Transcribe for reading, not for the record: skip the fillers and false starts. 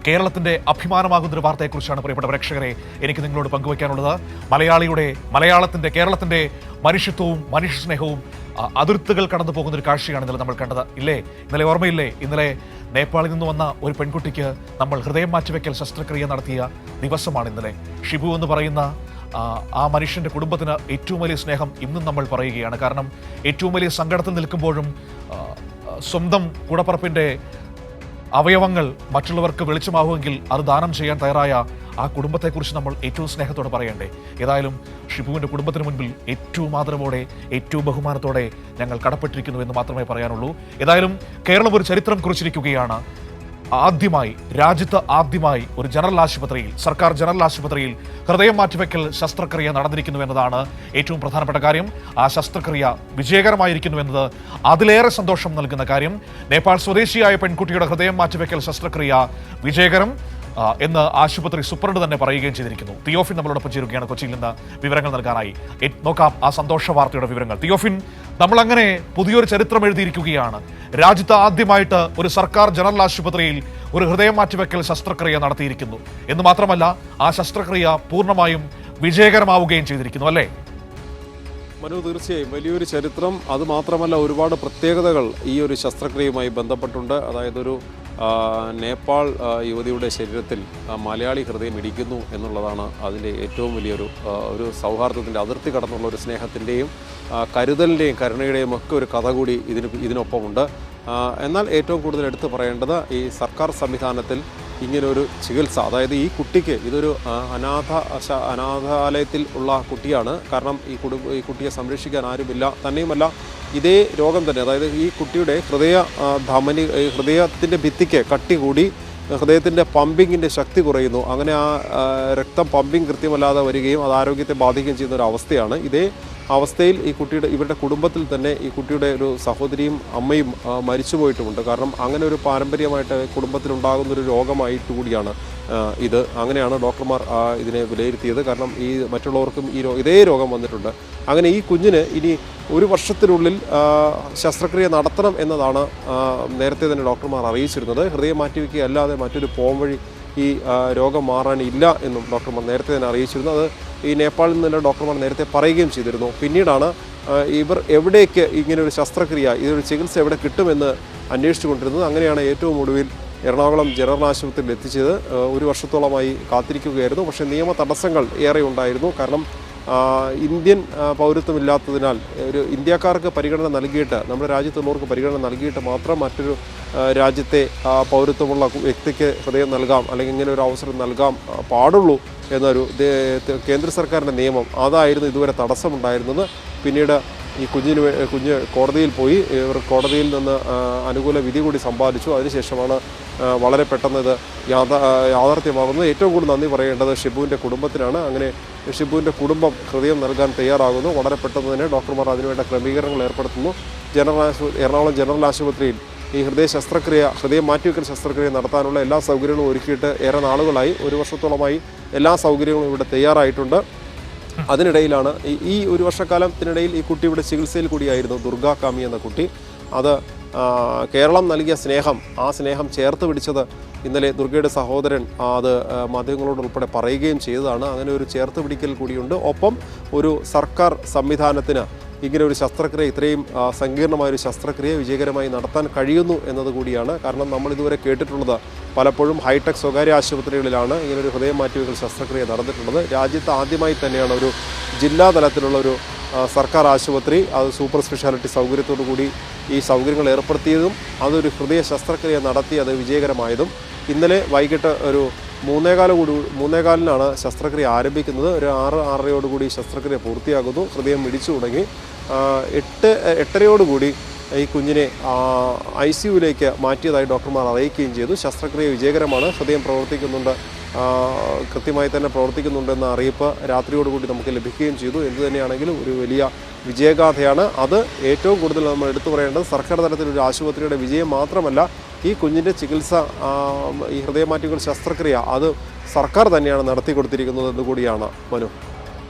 കേരളത്തിന്റെ അഭിമാനമാകുന്നൊരു വാർത്തയെക്കുറിച്ചാണ് പ്രിയപ്പെട്ട പ്രേക്ഷകരെ എനിക്ക് നിങ്ങളോട് പങ്കുവയ്ക്കാനുള്ളത്. മലയാളത്തിന്റെ കേരളത്തിന്റെ മനുഷ്യത്വവും മനുഷ്യസ്നേഹവും അതിർത്തുകൾ കടന്നു പോകുന്ന ഒരു കാഴ്ചയാണ് ഇന്നലെ നമ്മൾ കണ്ടത്. ഇല്ലേ, ഇന്നലെ ഓർമ്മയില്ലേ? ഇന്നലെ നേപ്പാളിൽ നിന്ന് വന്ന ഒരു പെൺകുട്ടിക്ക് നമ്മൾ ഹൃദയം മാറ്റിവെക്കൽ ശസ്ത്രക്രിയ നടത്തിയ ദിവസമാണ് ഇന്നലെ. ഷിബു എന്ന് പറയുന്ന ആ മനുഷ്യന്റെ കുടുംബത്തിന് ഏറ്റവും വലിയ സ്നേഹം ഇന്നും നമ്മൾ പറയുകയാണ്. കാരണം ഏറ്റവും വലിയ സങ്കടത്തിൽ നിൽക്കുമ്പോഴും സ്വന്തം കൂടപ്പറപ്പിന്റെ അവയവങ്ങൾ മറ്റുള്ളവർക്ക് വെളിച്ചമാവുമെങ്കിൽ അത് ദാനം ചെയ്യാൻ തയ്യാറായ ആ കുടുംബത്തെക്കുറിച്ച് നമ്മൾ ഏറ്റവും സ്നേഹത്തോടെ പറയണ്ടേ? ഏതായാലും ഷിബുവിൻ്റെ കുടുംബത്തിന് മുൻപിൽ ഏറ്റവും ആദരവോടെ ഏറ്റവും ബഹുമാനത്തോടെ ഞങ്ങൾ കടപ്പെട്ടിരിക്കുന്നു എന്ന് മാത്രമേ പറയാനുള്ളൂ. ഏതായാലും കേരളം ഒരു ചരിത്രം കുറിച്ചിരിക്കുകയാണ്. രാജ്യത്ത് ആദ്യമായി ഒരു ജനറൽ ആശുപത്രിയിൽ, സർക്കാർ ജനറൽ ആശുപത്രിയിൽ ഹൃദയം മാറ്റിവെക്കൽ ശസ്ത്രക്രിയ നടന്നിരിക്കുന്നു എന്നതാണ് ഏറ്റവും പ്രധാനപ്പെട്ട കാര്യം. ആ ശസ്ത്രക്രിയ വിജയകരമായിരിക്കുന്നു എന്നത് അതിലേറെ സന്തോഷം നൽകുന്ന കാര്യം. നേപ്പാൾ സ്വദേശിയായ പെൺകുട്ടിയുടെ ഹൃദയം മാറ്റിവെക്കൽ ശസ്ത്രക്രിയ വിജയകരം എന്ന് ആശുപത്രി സൂപ്രണ്ട് തന്നെ പറയുകയും ചെയ്തിരിക്കുന്നു. തിയോഫിൻ നമ്മളോടൊപ്പം ചേരുകയാണ് കൊച്ചിയിൽ നിന്ന് വിവരങ്ങൾ നൽകാനായി. നോക്കാം ആ സന്തോഷ വാർത്തയുടെ വിവരങ്ങൾ. തിയോഫിൻ, നമ്മളങ്ങനെ പുതിയൊരു ചരിത്രം എഴുതിയിരിക്കുകയാണ്. രാജ്യത്ത് ആദ്യമായിട്ട് ഒരു സർക്കാർ ജനറൽ ആശുപത്രിയിൽ ഒരു ഹൃദയം മാറ്റിവെക്കൽ ശസ്ത്രക്രിയ നടത്തിയിരിക്കുന്നു എന്ന് മാത്രമല്ല, ആ ശസ്ത്രക്രിയ പൂർണ്ണമായും വിജയകരമാവുകയും ചെയ്തിരിക്കുന്നു, അല്ലേ? മനു, തീർച്ചയായും വലിയൊരു ചരിത്രം. അതുമാത്രമല്ല, ഒരുപാട് പ്രത്യേകതകൾ ഈ ഒരു ശസ്ത്രക്രിയയുമായി ബന്ധപ്പെട്ടുണ്ട്. അതായത് ഒരു നേപ്പാൾ യുവതിയുടെ ശരീരത്തിൽ മലയാളി ഹൃദയം ഇടിക്കുന്നു എന്നുള്ളതാണ് അതിൻ്റെ ഏറ്റവും വലിയൊരു സൗഹാർദ്ദത്തിൻ്റെ, അതിർത്തി കടന്നുള്ള ഒരു സ്നേഹത്തിൻ്റെയും കരുതലിൻ്റെയും കരുണയുടെയും ഒക്കെ ഒരു കഥ കൂടി ഇതിനൊപ്പമുണ്ട്. എന്നാൽ ഏറ്റവും കൂടുതൽ എടുത്തു പറയേണ്ടത് ഈ സർക്കാർ സംവിധാനത്തിൽ ഇങ്ങനൊരു ചികിത്സ, അതായത് ഈ കുട്ടിക്ക് ഇതൊരു അനാഥാലയത്തിൽ ഉള്ള കുട്ടിയാണ്. കാരണം ഈ കുട്ടിയെ സംരക്ഷിക്കാൻ ആരുമില്ല. തന്നെയുമല്ല, ഇതേ രോഗം തന്നെ, അതായത് ഈ കുട്ടിയുടെ ഹൃദയത്തിൻ്റെ ഭിത്തിക്ക് കട്ടി കൂടി ഹൃദയത്തിൻ്റെ പമ്പിങ്ങിൻ്റെ ശക്തി കുറയുന്നു. അങ്ങനെ ആ രക്തം പമ്പിങ് കൃത്യമല്ലാതെ വരികയും അത് ആരോഗ്യത്തെ ബാധിക്കുകയും ചെയ്യുന്ന ഒരു അവസ്ഥയാണ്. ഇതേ അവസ്ഥയിൽ ഇവരുടെ കുടുംബത്തിൽ തന്നെ ഈ കുട്ടിയുടെ ഒരു സഹോദരിയും അമ്മയും മരിച്ചു പോയിട്ടുമുണ്ട്. കാരണം അങ്ങനെ ഒരു പാരമ്പര്യമായിട്ട് കുടുംബത്തിലുണ്ടാകുന്നൊരു രോഗമായിട്ട് കൂടിയാണ് ഇത്. അങ്ങനെയാണ് ഡോക്ടർമാർ ഇതിനെ വിലയിരുത്തിയത്. കാരണം ഈ മറ്റുള്ളവർക്കും ഇതേ രോഗം വന്നിട്ടുണ്ട്. അങ്ങനെ ഈ കുഞ്ഞിന് ഇനി ഒരു വർഷത്തിനുള്ളിൽ ശസ്ത്രക്രിയ നടത്തണം എന്നതാണ് നേരത്തെ തന്നെ ഡോക്ടർമാർ അറിയിച്ചിരുന്നത്. ഹൃദയം മാറ്റിവെക്കുക അല്ലാതെ മറ്റൊരു പോംവഴി ഈ രോഗം മാറാനില്ല എന്നും ഡോക്ടർമാർ നേരത്തെ തന്നെ അറിയിച്ചിരുന്നു. അത് ഈ നേപ്പാളിൽ നിന്ന് തന്നെ ഡോക്ടർമാർ നേരത്തെ പറയുകയും ചെയ്തിരുന്നു. പിന്നീടാണ് ഇവർ എവിടേക്ക് ഇങ്ങനൊരു ശസ്ത്രക്രിയ, ഇതൊരു ചികിത്സ എവിടെ കിട്ടുമെന്ന് അന്വേഷിച്ചു കൊണ്ടിരുന്നത്. അങ്ങനെയാണ് ഏറ്റവും ഒടുവിൽ എറണാകുളം ജനറൽ ആശുപത്രിയിൽ എത്തിച്ചത്. ഒരു വർഷത്തോളമായി കാത്തിരിക്കുകയായിരുന്നു. പക്ഷേ നിയമ തടസ്സങ്ങൾ ഏറെ ഉണ്ടായിരുന്നു. കാരണം ഇന്ത്യൻ പൗരത്വമില്ലാത്തതിനാൽ ഒരു ഇന്ത്യക്കാർക്ക് പരിഗണന നൽകിയിട്ട്, നമ്മുടെ രാജ്യത്തുള്ളവർക്ക് പരിഗണന നൽകിയിട്ട് മാത്രം മറ്റൊരു രാജ്യത്തെ പൗരത്വമുള്ള വ്യക്തിക്ക് ഹൃദയം നൽകാം, അല്ലെങ്കിൽ ഇങ്ങനെ ഒരു അവസരം നൽകാൻ പാടുള്ളൂ എന്നൊരു കേന്ദ്ര സർക്കാരിൻ്റെ നിയമം, അതായിരുന്നു ഇതുവരെ തടസ്സമുണ്ടായിരുന്നത്. പിന്നീട് ഈ കുഞ്ഞ് കോടതിയിൽ പോയി. ഇവർ കോടതിയിൽ നിന്ന് അനുകൂല വിധി കൂടി സമ്പാദിച്ചു. അതിനുശേഷമാണ് വളരെ പെട്ടെന്ന് ഇത് യാഥാർത്ഥ്യമാകുന്നത്. ഏറ്റവും കൂടുതൽ നന്ദി പറയേണ്ടത് ഷിബുവിൻ്റെ കുടുംബത്തിനാണ്. അങ്ങനെ ഷിബുവിൻ്റെ കുടുംബം ഹൃദയം നൽകാൻ തയ്യാറാകുന്നു. വളരെ പെട്ടെന്ന് തന്നെ ഡോക്ടർമാർ അതിനുവേണ്ട ക്രമീകരണങ്ങൾ ഏർപ്പെടുത്തുന്നു. എറണാകുളം ജനറൽ ആശുപത്രിയിൽ ഈ ഹൃദയം മാറ്റിവെക്കൽ ശസ്ത്രക്രിയ നടത്താനുള്ള എല്ലാ സൗകര്യങ്ങളും ഒരുക്കിയിട്ട് ഏറെ നാളുകളായി, ഒരു വർഷത്തോളമായി എല്ലാ സൗകര്യങ്ങളും ഇവിടെ തയ്യാറായിട്ടുണ്ട്. അതിനിടയിലാണ് ഈ ഒരു വർഷക്കാലത്തിനിടയിൽ ഈ കുട്ടി ഇവിടെ ചികിത്സയിൽ കൂടിയായിരുന്നു. ദുർഗാ കാമി എന്ന കുട്ടി. അത് കേരളം നൽകിയ സ്നേഹം, ആ സ്നേഹം ചേർത്ത് പിടിച്ചത് ഇന്നലെ ദുർഗയുടെ സഹോദരൻ അത് മാധ്യമങ്ങളോട് ഉൾപ്പെടെ പറയുകയും ചെയ്തതാണ്. അങ്ങനെ ഒരു ചേർത്ത് പിടിക്കൽ കൂടിയുണ്ട്. ഒപ്പം ഒരു സർക്കാർ സംവിധാനത്തിന് ഇങ്ങനെ ഒരു ശസ്ത്രക്രിയ, ഇത്രയും സങ്കീർണമായൊരു ശസ്ത്രക്രിയ വിജയകരമായി നടത്താൻ കഴിയുന്നു എന്നതുകൂടിയാണ്. കാരണം നമ്മൾ ഇതുവരെ കേട്ടിട്ടുള്ളത് പലപ്പോഴും ഹൈടെക് സ്വകാര്യ ആശുപത്രികളിലാണ് ഇങ്ങനൊരു ഹൃദയം മാറ്റിവെക്കൽ ശസ്ത്രക്രിയ നടന്നിട്ടുള്ളത്. രാജ്യത്ത് ആദ്യമായി തന്നെയാണ് ഒരു ജില്ലാ തലത്തിലുള്ള ഒരു സർക്കാർ ആശുപത്രി, അത് സൂപ്പർ സ്പെഷ്യാലിറ്റി സൗകര്യത്തോടു കൂടി ഈ സൗകര്യങ്ങൾ ഏർപ്പെടുത്തിയതും അതൊരു ഹൃദയ ശസ്ത്രക്രിയ നടത്തി അത് വിജയകരമായതും. ഇന്നലെ വൈകിട്ട് ഒരു 3:15 ശസ്ത്രക്രിയ ആരംഭിക്കുന്നത്. ഒരു 6:30 ശസ്ത്രക്രിയ പൂർത്തിയാകുന്നു. ഹൃദയം മിടിച്ചു തുടങ്ങി. 8:30 ഈ കുഞ്ഞിനെ ICUവിലേക്ക് മാറ്റിയതായി ഡോക്ടർമാർ അറിയിക്കുകയും ചെയ്തു. ശസ്ത്രക്രിയ വിജയകരമാണ്. ഹൃദയം പ്രവർത്തിക്കുന്നുണ്ട്, കൃത്യമായി തന്നെ പ്രവർത്തിക്കുന്നുണ്ടെന്ന അറിയിപ്പ് രാത്രിയോടുകൂടി നമുക്ക് ലഭിക്കുകയും ചെയ്തു. എന്തു തന്നെയാണെങ്കിലും ഒരു വലിയ വിജയഗാഥയാണ്. അത് ഏറ്റവും കൂടുതൽ നമ്മൾ എടുത്തു പറയേണ്ടത് സർക്കാർ തലത്തിലൊരു ആശുപത്രിയുടെ വിജയം മാത്രമല്ല, ഈ കുഞ്ഞിൻ്റെ ചികിത്സ, ഈ ഹൃദയമാറ്റിവെക്കൽ ശസ്ത്രക്രിയ അത് സർക്കാർ തന്നെയാണ് നടത്തി കൊടുത്തിരിക്കുന്നത് എന്ന് കൂടിയാണ് മനു.